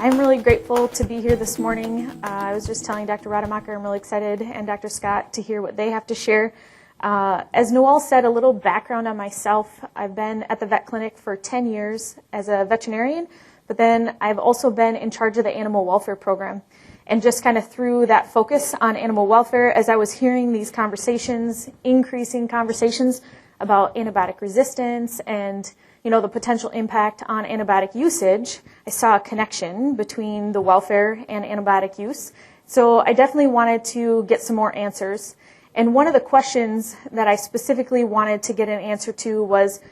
I'm really grateful to be here this morning. I was just telling Dr. Rademacher I'm really excited, and Dr. Scott, to hear what they have to share. As Noel said, a little background on myself. I've been at the vet clinic for 10 years as a veterinarian, but then I've also been in charge of the animal welfare program. And just kind of through that focus on animal welfare, as I was hearing these conversations, increasing conversations about antibiotic resistance and the potential impact on antibiotic usage, I saw a connection between the welfare and antibiotic use. So I definitely wanted to get some more answers. And one of the questions that I specifically wanted to get an answer to was,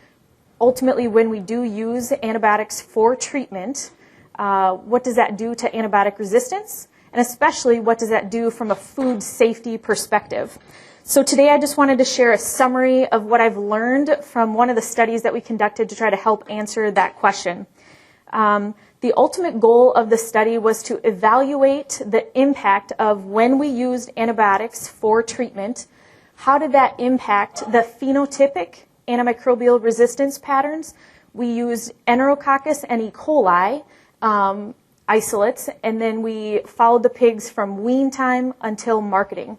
ultimately, when we do use antibiotics for treatment, what does that do to antibiotic resistance? And especially, what does that do from a food safety perspective? So today I just wanted to share a summary of what I've learned from one of the studies that we conducted to try to help answer that question. The ultimate goal of the study was to evaluate the impact of when we used antibiotics for treatment. How did that impact the phenotypic antimicrobial resistance patterns? We used Enterococcus and E. coli isolates, and then we followed the pigs from wean time until marketing.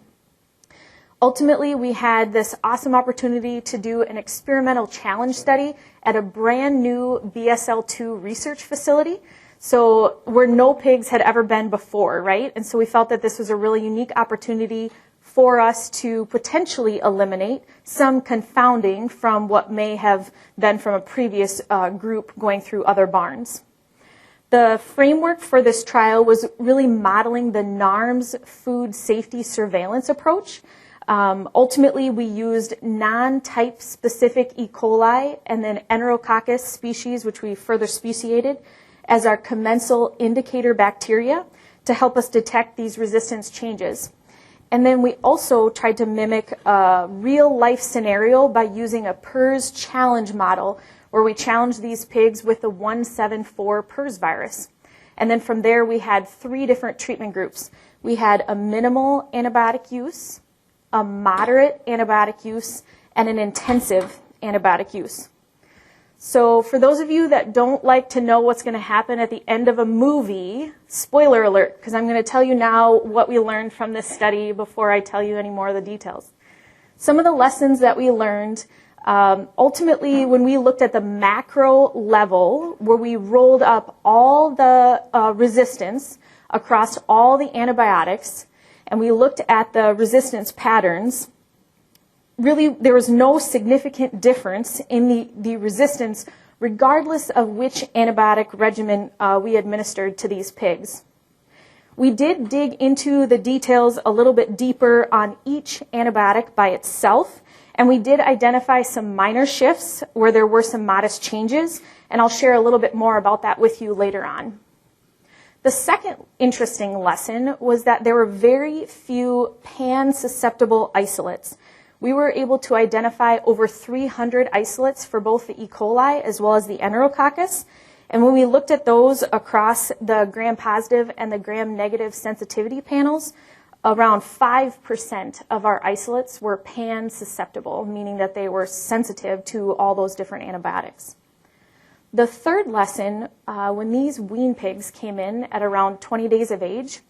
Ultimately, we had this awesome opportunity to do an experimental challenge study at a brand new BSL-2 research facility, so where no pigs had ever been before, right? And so we felt that this was a really unique opportunity for us to potentially eliminate some confounding from what may have been from a previous group going through other barns. The framework for this trial was really modeling the NARMS food safety surveillance approach. Ultimately, we used non-type specific E. coli and then Enterococcus species, which we further speciated, as our commensal indicator bacteria to help us detect these resistance changes. And then we also tried to mimic a real-life scenario by using a PRRS challenge model, where we challenged these pigs with the 174 PRRS virus. And then from there, we had 3 different treatment groups. We had a minimal antibiotic use, a moderate antibiotic use, and an intensive antibiotic use. So for those of you that don't like to know what's going to happen at the end of a movie, spoiler alert, because I'm going to tell you now what we learned from this study before I tell you any more of the details. Some of the lessons that we learned, ultimately, when we looked at the macro level, where we rolled up all the resistance across all the antibiotics, and we looked at the resistance patterns, really there was no significant difference in the resistance regardless of which antibiotic regimen we administered to these pigs. We did dig into the details a little bit deeper on each antibiotic by itself, and we did identify some minor shifts where there were some modest changes, and I'll share a little bit more about that with you later on. The second interesting lesson was that there were very few pan-susceptible isolates. We were able to identify over 300 isolates for both the E. coli as well as the Enterococcus. And when we looked at those across the gram-positive and the gram-negative sensitivity panels, around 5% of our isolates were pan-susceptible, meaning that they were sensitive to all those different antibiotics. The third lesson, when these wean pigs came in at around 20 days of age,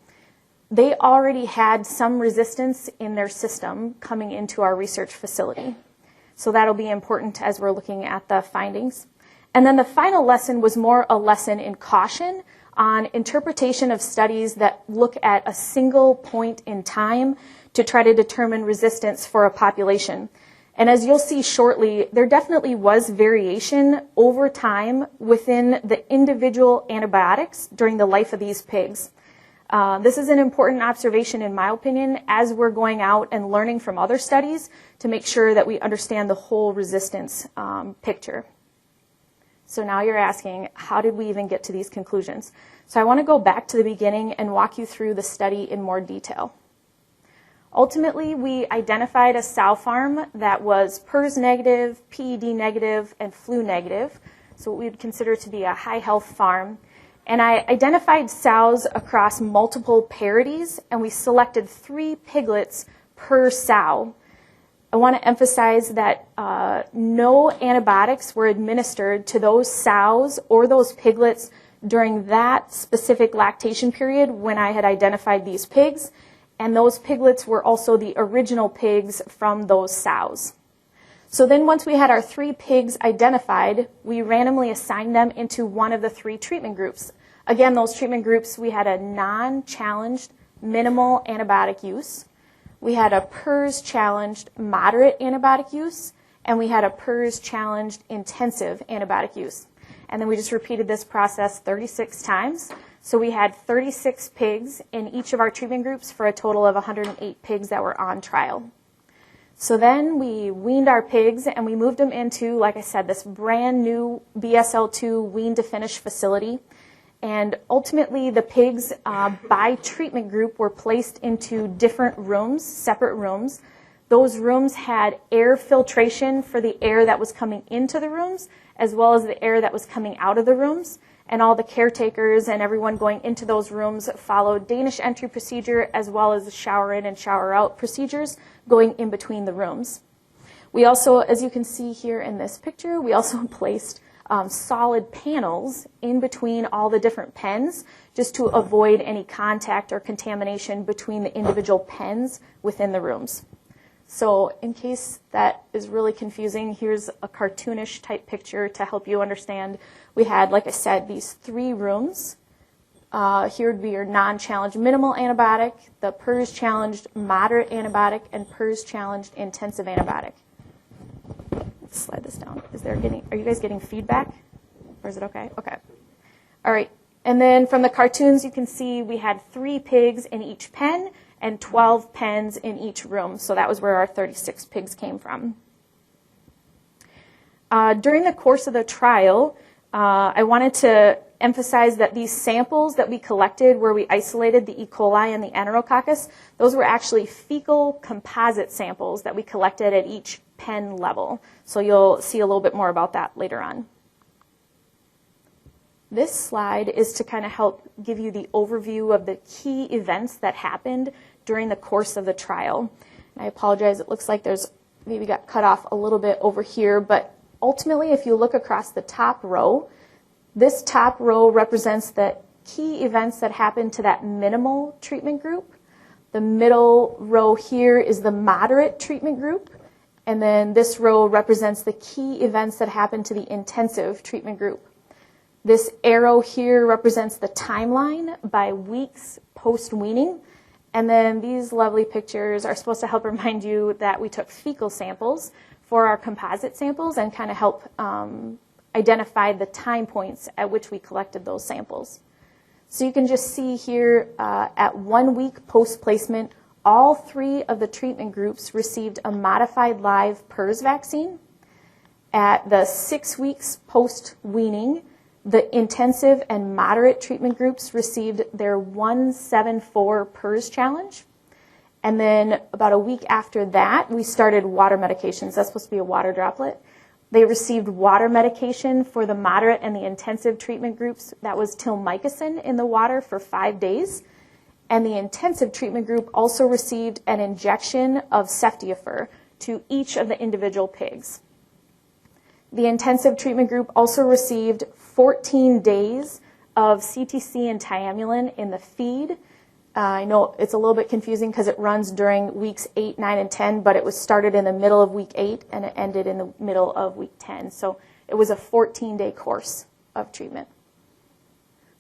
they already had some resistance in their system coming into our research facility. So that'll be important as we're looking at the findings. And then the final lesson was more a lesson in caution on interpretation of studies that look at a single point in time to try to determine resistance for a population. And as you'll see shortly, there definitely was variation over time within the individual antibiotics during the life of these pigs. This is an important observation, in my opinion, as we're going out and learning from other studies to make sure that we understand the whole resistance picture. So now you're asking, how did we even get to these conclusions? So I want to go back to the beginning and walk you through the study in more detail. Ultimately, we identified a sow farm that was PRRS negative, PED negative, and flu negative, so what we would consider to be a high health farm. And I identified sows across multiple parities, and we selected 3 piglets per sow. I want to emphasize that no antibiotics were administered to those sows or those piglets during that specific lactation period when I had identified these pigs, and those piglets were also the original pigs from those sows. So then once we had our 3 pigs identified, we randomly assigned them into one of the 3 treatment groups. Again, those treatment groups, we had a non-challenged minimal antibiotic use, we had a PRRS challenged moderate antibiotic use, and we had a PRRS challenged intensive antibiotic use. And then we just repeated this process 36 times. So we had 36 pigs in each of our treatment groups for a total of 108 pigs that were on trial. So then we weaned our pigs and we moved them into, like I said, this brand new BSL2 wean to finish facility. And ultimately the pigs by treatment group were placed into different rooms, separate rooms. Those rooms had air filtration for the air that was coming into the rooms, as well as the air that was coming out of the rooms. And all the caretakers and everyone going into those rooms followed Danish entry procedure, as well as the shower in and shower out procedures going in between the rooms. We also, as you can see here in this picture, we also placed solid panels in between all the different pens just to avoid any contact or contamination between the individual pens within the rooms. So in case that is really confusing, here's a cartoonish type picture to help you understand. We had, like I said, these 3 rooms. Here would be your non-challenged minimal antibiotic, the PRRS challenged moderate antibiotic, and PRRS challenged intensive antibiotic. Let's slide this down. Are you guys getting feedback? Or is it okay? Okay. All right. And then from the cartoons, you can see we had 3 pigs in each pen and 12 pens in each room. So that was where our 36 pigs came from. During the course of the trial, I wanted to emphasize that these samples that we collected where we isolated the E. coli and the Enterococcus, those were actually fecal composite samples that we collected at each pen level. So you'll see a little bit more about that later on. This slide is to kind of help give you the overview of the key events that happened during the course of the trial. And I apologize, it looks like there's maybe got cut off a little bit over here, but ultimately if you look across the top row, this top row represents the key events that happened to that minimal treatment group. The middle row here is the moderate treatment group, and then this row represents the key events that happened to the intensive treatment group. This arrow here represents the timeline by weeks post-weaning. And then these lovely pictures are supposed to help remind you that we took fecal samples for our composite samples and kind of help identify the time points at which we collected those samples. So you can just see here at 1 week post-placement, all 3 of the treatment groups received a modified live PRRS vaccine. At the 6 weeks post-weaning, the intensive and moderate treatment groups received their 174 PRRS challenge. And then about a week after that, we started water medications. That's supposed to be a water droplet. They received water medication for the moderate and the intensive treatment groups. That was tilmicicin in the water for 5 days. And the intensive treatment group also received an injection of ceftiofur to each of the individual pigs. The intensive treatment group also received 14 days of CTC and Thiamulin in the feed. I know it's a little bit confusing because it runs during weeks 8, 9, and 10, but it was started in the middle of week 8 and it ended in the middle of week 10. So it was a 14-day course of treatment.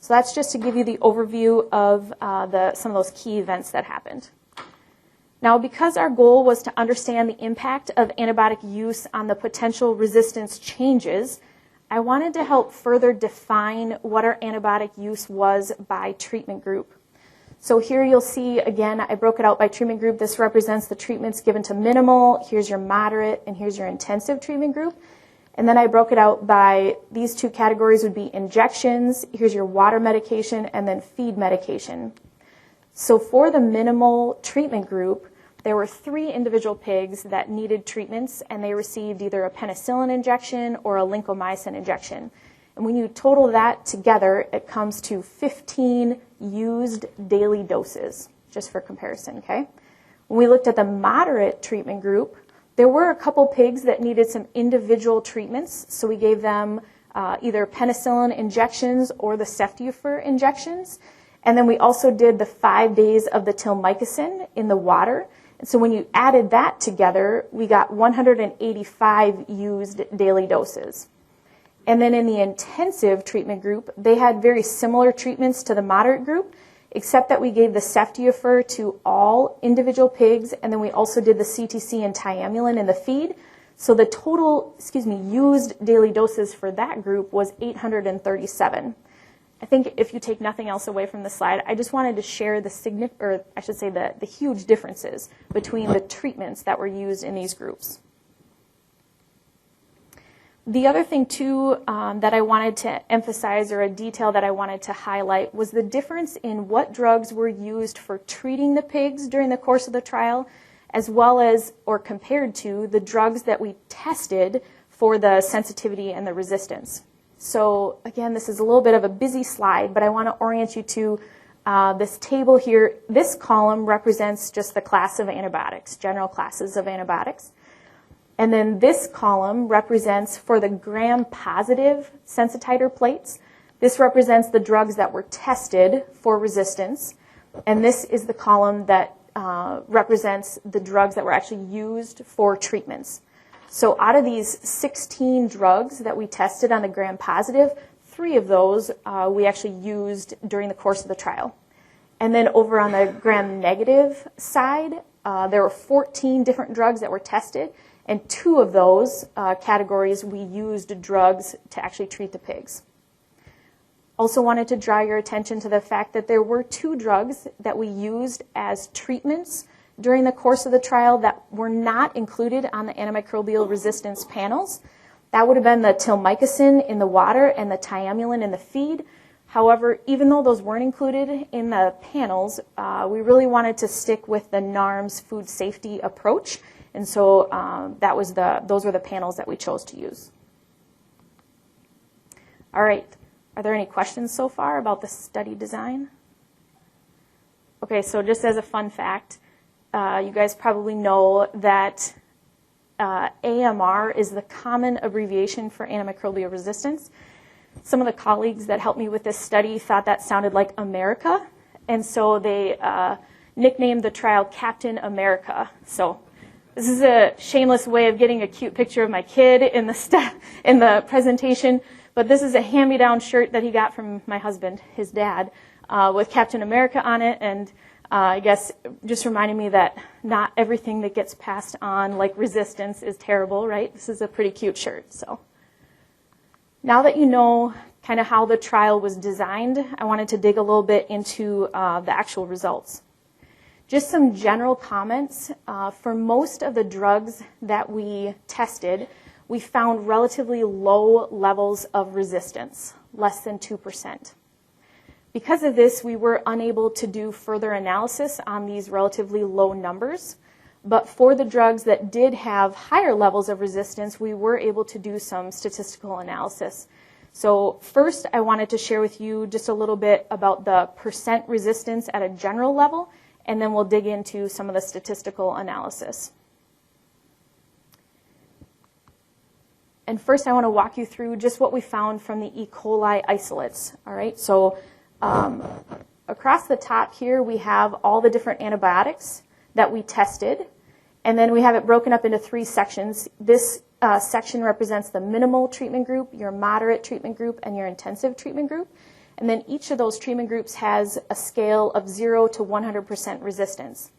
So that's just to give you the overview of some of those key events that happened. Now, because our goal was to understand the impact of antibiotic use on the potential resistance changes, I wanted to help further define what our antibiotic use was by treatment group. So here you'll see, again, I broke it out by treatment group. This represents the treatments given to minimal. Here's your moderate, and here's your intensive treatment group. And then I broke it out by these 2 categories would be injections, here's your water medication, and then feed medication. So for the minimal treatment group, there were 3 individual pigs that needed treatments, and they received either a penicillin injection or a lincomycin injection. And when you total that together, it comes to 15 used daily doses, just for comparison, okay? When we looked at the moderate treatment group, there were a couple pigs that needed some individual treatments, so we gave them either penicillin injections or the ceftiofur injections. And then we also did the 5 days of the tilmicicin in the water. And so when you added that together, we got 185 used daily doses. And then in the intensive treatment group, they had very similar treatments to the moderate group, except that we gave the ceftiofur to all individual pigs, and then we also did the CTC and thiamulin in the feed. So the total, used daily doses for that group was 837. I think if you take nothing else away from the slide, I just wanted to share the huge differences between the treatments that were used in these groups. The other thing, too, that I wanted to emphasize, or a detail that I wanted to highlight, was the difference in what drugs were used for treating the pigs during the course of the trial, as well as, or compared to, the drugs that we tested for the sensitivity and the resistance. So, again, this is a little bit of a busy slide, but I want to orient you to this table here. This column represents just the class of antibiotics, general classes of antibiotics. And then this column represents, for the gram-positive sensititer plates, this represents the drugs that were tested for resistance. And this is the column that represents the drugs that were actually used for treatments. So out of these 16 drugs that we tested on the gram-positive, 3 of those we actually used during the course of the trial. And then over on the gram-negative side, there were 14 different drugs that were tested. And 2 of those categories, we used drugs to actually treat the pigs. Also wanted to draw your attention to the fact that there were 2 drugs that we used as treatments during the course of the trial that were not included on the antimicrobial resistance panels. That would have been the tilmicicin in the water and the thiamulin in the feed. However, even though those weren't included in the panels, we really wanted to stick with the NARMS food safety approach. And so those were the panels that we chose to use. All right. Are there any questions so far about the study design? Okay, so just as a fun fact, you guys probably know that AMR is the common abbreviation for antimicrobial resistance. Some of the colleagues that helped me with this study thought that sounded like America, and so they nicknamed the trial Captain America. So this is a shameless way of getting a cute picture of my kid in the presentation, but this is a hand-me-down shirt that he got from my husband, his dad, with Captain America on it, and I guess just reminding me that not everything that gets passed on, like resistance, is terrible, right? This is a pretty cute shirt. So now that you know kind of how the trial was designed, I wanted to dig a little bit into the actual results. Just some general comments. For most of the drugs that we tested, we found relatively low levels of resistance, less than 2%. Because of this, we were unable to do further analysis on these relatively low numbers. But for the drugs that did have higher levels of resistance, we were able to do some statistical analysis. So first, I wanted to share with you just a little bit about the percent resistance at a general level, and then we'll dig into some of the statistical analysis. And first, I want to walk you through just what we found from the E. coli isolates. All right, so across the top here, we have all the different antibiotics that we tested, and then we have it broken up into 3 sections. This section represents the minimal treatment group, your moderate treatment group, and your intensive treatment group. And then each of those treatment groups has a scale of 0 to 100% resistance.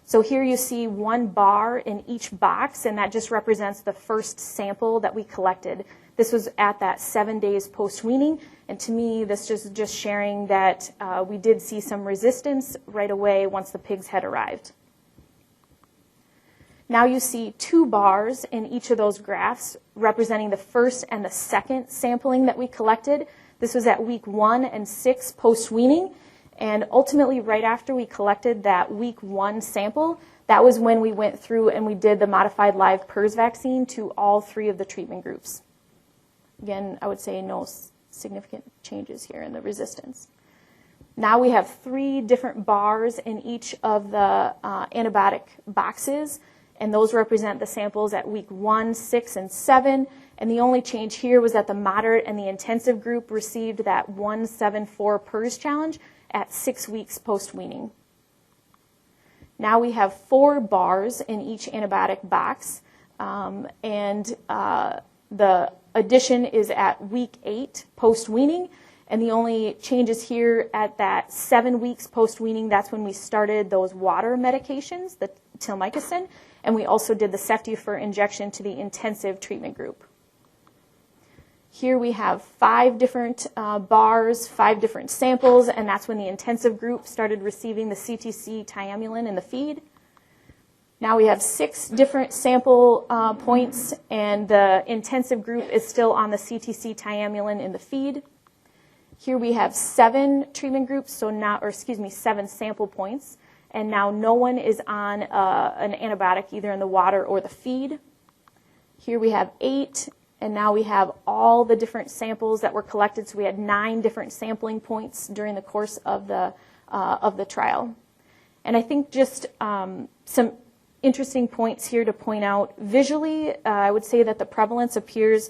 So here you see 1 bar in each box, and that just represents the first sample that we collected. This was at that 7 days post-weaning, and to me, this is just sharing that we did see some resistance right away once the pigs had arrived. Now you see 2 bars in each of those graphs representing the first and the second sampling that we collected. This was at week 1 and 6 post-weaning, and ultimately right after we collected that week 1 sample, that was when we went through and we did the modified live PRRS vaccine to all 3 of the treatment groups. Again, I would say no significant changes here in the resistance. Now we have 3 different bars in each of the antibiotic boxes, and those represent the samples at week 1, 6, and 7. And the only change here was that the moderate and the intensive group received that 174 PRRS challenge at 6 weeks post-weaning. Now we have 4 bars in each antibiotic box, and the addition is at week 8 post-weaning, and the only changes here at that 7 weeks post-weaning, that's when we started those water medications, the tilmicacin, and we also did the ceftiofur injection to the intensive treatment group. Here we have 5 different bars, 5 different samples, and that's when the intensive group started receiving the CTC thiamulin in the feed. Now we have 6 different sample points, and the intensive group is still on the CTC thiamulin in the feed. Here we have 7 treatment groups, 7 sample points, and now no one is on an antibiotic either in the water or the feed. Here we have 8. And now we have all the different samples that were collected. So we had 9 different sampling points during the course of the trial. And I think just some interesting points here to point out. Visually, I would say that the prevalence appears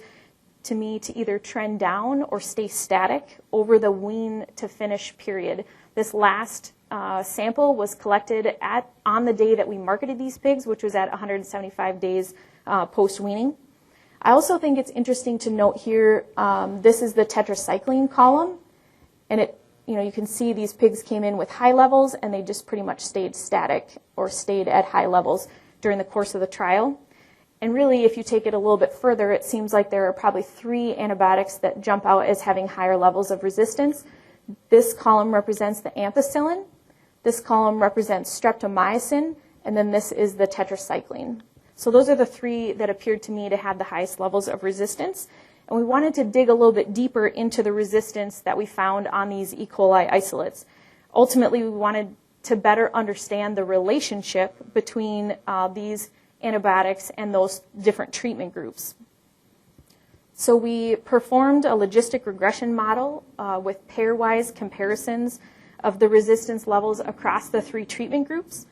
to me to either trend down or stay static over the wean to finish period. This last sample was collected on the day that we marketed these pigs, which was at 175 days post-weaning. I also think it's interesting to note here, this is the tetracycline column, and you can see these pigs came in with high levels and they just pretty much stayed static or stayed at high levels during the course of the trial. And really, if you take it a little bit further, it seems like there are probably 3 antibiotics that jump out as having higher levels of resistance. This column represents the ampicillin, this column represents streptomycin, and then this is the tetracycline. So those are the 3 that appeared to me to have the highest levels of resistance. And we wanted to dig a little bit deeper into the resistance that we found on these E. coli isolates. Ultimately, we wanted to better understand the relationship between these antibiotics and those different treatment groups. So we performed a logistic regression model with pairwise comparisons of the resistance levels across the 3 treatment groups.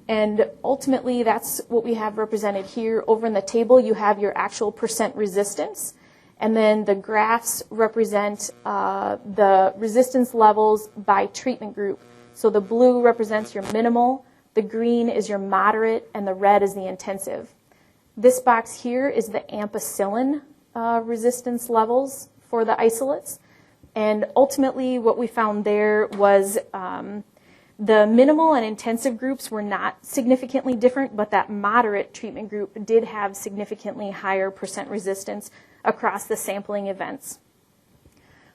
And ultimately, that's what we have represented here. Over in the table, you have your actual percent resistance. And then the graphs represent the resistance levels by treatment group. So the blue represents your minimal, the green is your moderate, and the red is the intensive. This box here is the ampicillin resistance levels for the isolates. And ultimately, what we found there was the minimal and intensive groups were not significantly different, but that moderate treatment group did have significantly higher percent resistance across the sampling events.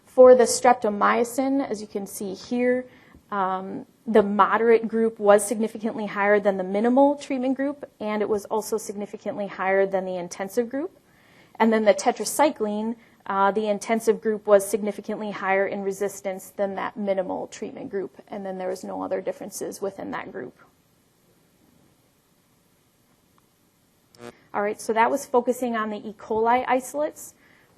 For the streptomycin, as you can see here, the moderate group was significantly higher than the minimal treatment group, and it was also significantly higher than the intensive group. And then the tetracycline, the intensive group was significantly higher in resistance than that minimal treatment group, and then there was no other differences within that group. All right, so that was focusing on the E. coli isolates.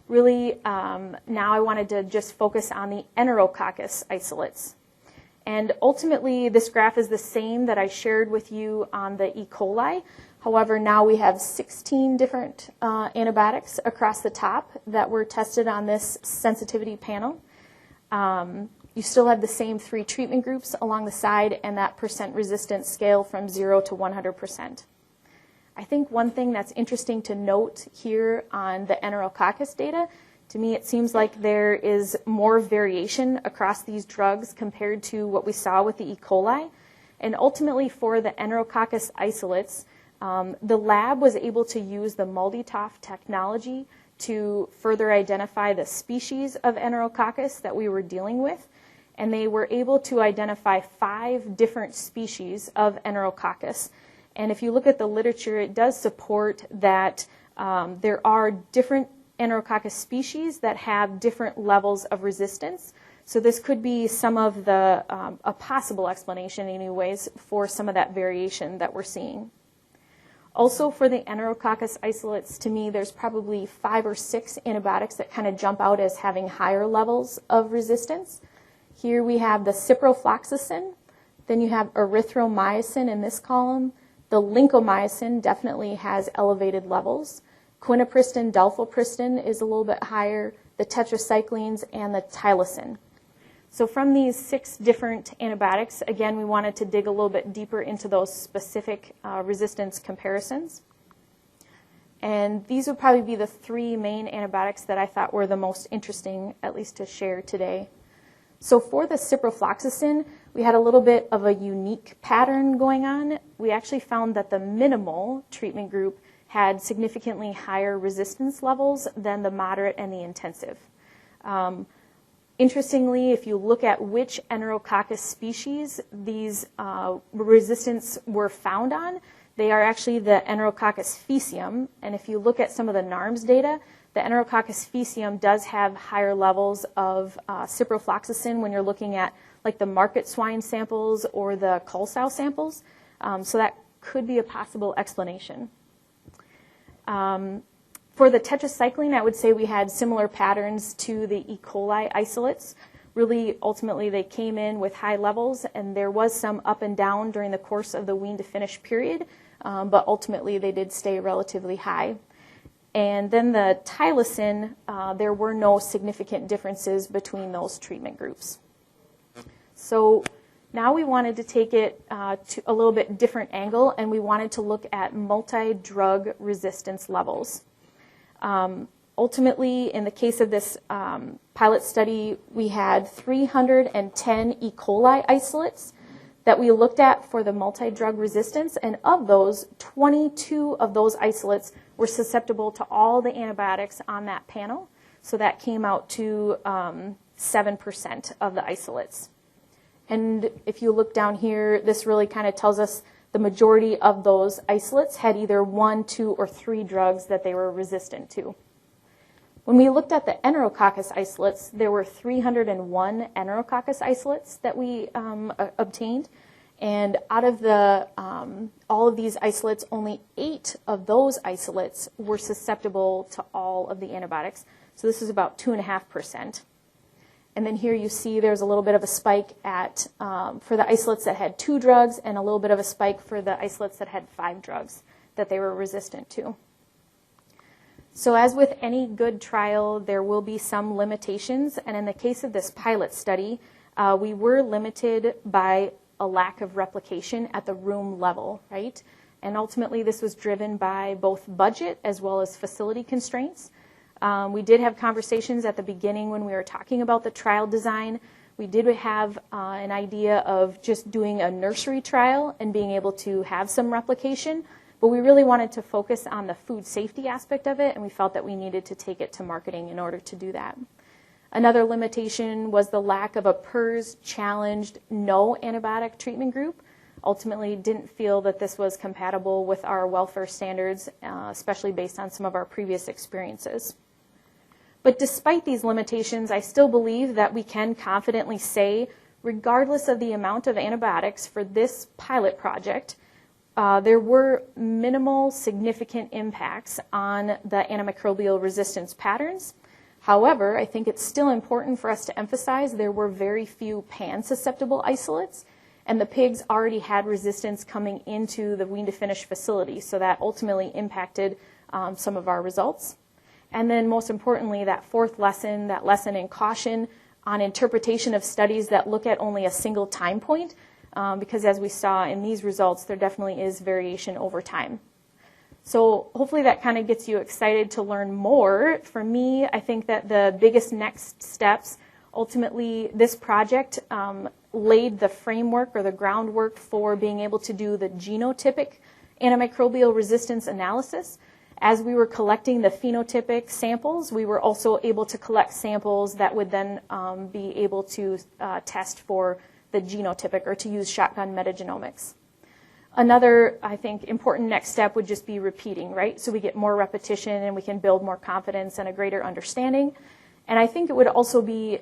Really, now I wanted to just focus on the Enterococcus isolates. And ultimately, this graph is the same that I shared with you on the E. coli. However, now we have 16 different antibiotics across the top that were tested on this sensitivity panel. You still have the same 3 treatment groups along the side and that percent resistance scale from 0 to 100%. I think one thing that's interesting to note here on the Enterococcus data, to me it seems like there is more variation across these drugs compared to what we saw with the E. coli. And ultimately for the Enterococcus isolates, the lab was able to use the MALDI-TOF technology to further identify the species of Enterococcus that we were dealing with. And they were able to identify 5 different species of Enterococcus. And if you look at the literature, it does support that there are different Enterococcus species that have different levels of resistance. So this could be some of the, a possible explanation anyways, for some of that variation that we're seeing. Also for the Enterococcus isolates, to me, there's probably 5 or 6 antibiotics that kind of jump out as having higher levels of resistance. Here we have the ciprofloxacin, then you have erythromycin in this column. The lincomycin definitely has elevated levels. Quinupristin, dalfopristin is a little bit higher, the tetracyclines, and the tylosin. So from these 6 different antibiotics, again, we wanted to dig a little bit deeper into those specific resistance comparisons. And these would probably be the 3 main antibiotics that I thought were the most interesting, at least to share today. So for the ciprofloxacin, we had a little bit of a unique pattern going on. We actually found that the minimal treatment group had significantly higher resistance levels than the moderate and the intensive. Interestingly, if you look at which Enterococcus species these resistance were found on, they are actually the Enterococcus faecium. And if you look at some of the NARMS data, the Enterococcus faecium does have higher levels of ciprofloxacin when you're looking at like the market swine samples or the cull sow samples. So that could be a possible explanation. For the tetracycline, I would say we had similar patterns to the E. coli isolates. Really, ultimately, they came in with high levels, and there was some up and down during the course of the wean to finish period, but ultimately they did stay relatively high. And then the tylosin, there were no significant differences between those treatment groups. So now we wanted to take it to a little bit different angle, and we wanted to look at multi-drug resistance levels. Ultimately, in the case of this pilot study, we had 310 E. coli isolates that we looked at for the multi-drug resistance, and of those, 22 of those isolates were susceptible to all the antibiotics on that panel. So that came out to 7% of the isolates. And if you look down here, this really kind of tells us the majority of those isolates had either 1, 2, or 3 drugs that they were resistant to. When we looked at the Enterococcus isolates, there were 301 Enterococcus isolates that we obtained. And out of the all of these isolates, only 8 of those isolates were susceptible to all of the antibiotics. So this is about 2.5%. And then here you see there's a little bit of a spike at for the isolates that had 2 drugs, and a little bit of a spike for the isolates that had 5 drugs that they were resistant to. So as with any good trial, there will be some limitations. And in the case of this pilot study, we were limited by a lack of replication at the room level, right? And ultimately, this was driven by both budget as well as facility constraints. We did have conversations at the beginning when we were talking about the trial design. We did have an idea of just doing a nursery trial and being able to have some replication, but we really wanted to focus on the food safety aspect of it, and we felt that we needed to take it to marketing in order to do that. Another limitation was the lack of a PRRS challenged no antibiotic treatment group. Ultimately, didn't feel that this was compatible with our welfare standards, especially based on some of our previous experiences. But despite these limitations, I still believe that we can confidently say, regardless of the amount of antibiotics for this pilot project, there were minimal significant impacts on the antimicrobial resistance patterns. However, I think it's still important for us to emphasize there were very few pan-susceptible isolates, and the pigs already had resistance coming into the wean-to-finish facility, so that ultimately impacted some of our results. And then most importantly, that fourth lesson, that lesson in caution on interpretation of studies that look at only a single time point, because as we saw in these results, there definitely is variation over time. So hopefully that kind of gets you excited to learn more. For me, I think that the biggest next steps, ultimately this project laid the framework or the groundwork for being able to do the genotypic antimicrobial resistance analysis. As we were collecting the phenotypic samples, we were also able to collect samples that would then be able to test for the genotypic or to use shotgun metagenomics. Another, I think, important next step would just be repeating, right? So we get more repetition and we can build more confidence and a greater understanding. And I think it would also be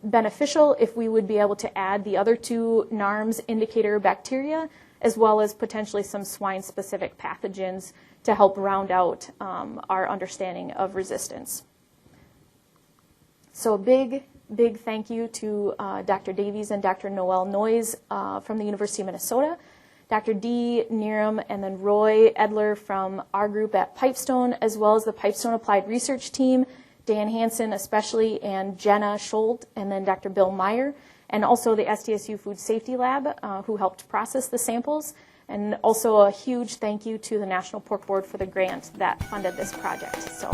beneficial if we would be able to add the other 2 NARMS indicator bacteria, as well as potentially some swine-specific pathogens to help round out our understanding of resistance. So a big thank you to Dr. Davies and Dr. Noel Noyes from the University of Minnesota. Dr. Dee Neeram, and then Roy Edler from our group at Pipestone, as well as the Pipestone Applied Research Team, Dan Hansen especially, and Jenna Schold, and then Dr. Bill Meyer, and also the SDSU Food Safety Lab, who helped process the samples. And also a huge thank you to the National Pork Board for the grant that funded this project. So